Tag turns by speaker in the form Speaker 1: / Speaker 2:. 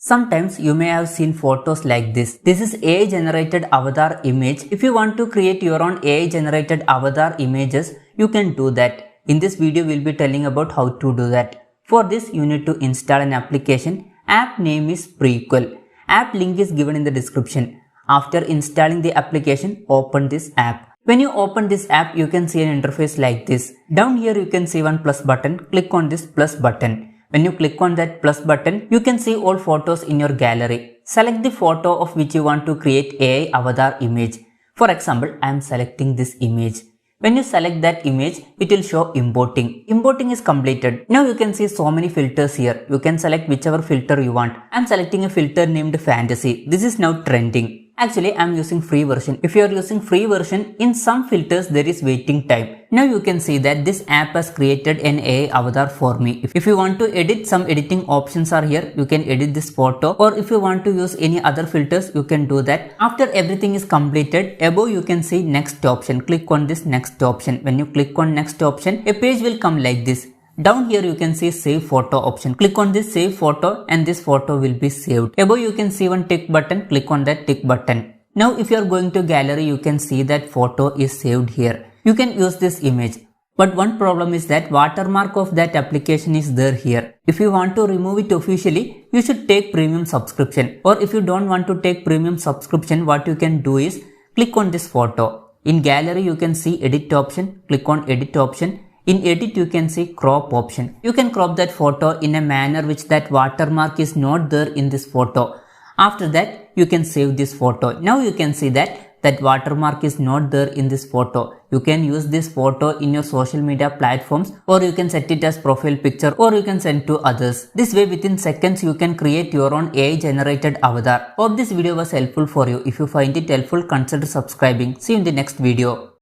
Speaker 1: Sometimes you may have seen photos like this. This is AI generated avatar image. If you want to create your own AI generated avatar images, you can do that. In this video, we'll be telling about how to do that. For this, you need to install an application. App name is Prequel. App link is given in the description. After installing the application, open this app. When you open this app, you can see an interface like this. Down here, you can see one plus button. Click on this plus button. When you click on that plus button, you can see all photos in your gallery. Select the photo of which you want to create AI avatar image. For example, I am selecting this image. When you select that image, it will show importing. Importing is completed. Now you can see so many filters here. You can select whichever filter you want. I am selecting a filter named fantasy. This is now trending. Actually, I am using free version. If you are using free version, in some filters there is waiting time. Now you can see that this app has created an AI avatar for me. If you want to edit, some editing options are here. You can edit this photo, or if you want to use any other filters, you can do that. After everything is completed, above you can see next option. Click on this next option. When you click on next option, a page will come like this. Down here you can see save photo option. Click on this save photo and this photo will be saved. Above you can see one tick button. Click on that tick button. Now if you are going to gallery, you can see that photo is saved here. You can use this image. But one problem is that watermark of that application is there here. If you want to remove it officially, you should take premium subscription. Or if you don't want to take premium subscription, what you can do is click on this photo. In gallery you can see edit option. Click on edit option. In edit you can see crop option. You can crop that photo in a manner which that watermark is not there in this photo. After that you can save this photo. Now you can see that watermark is not there in this photo. You can use this photo in your social media platforms, or you can set it as profile picture, or you can send to others. This way within seconds you can create your own AI generated avatar. Hope this video was helpful for you. If you find it helpful, consider subscribing. See you in the next video.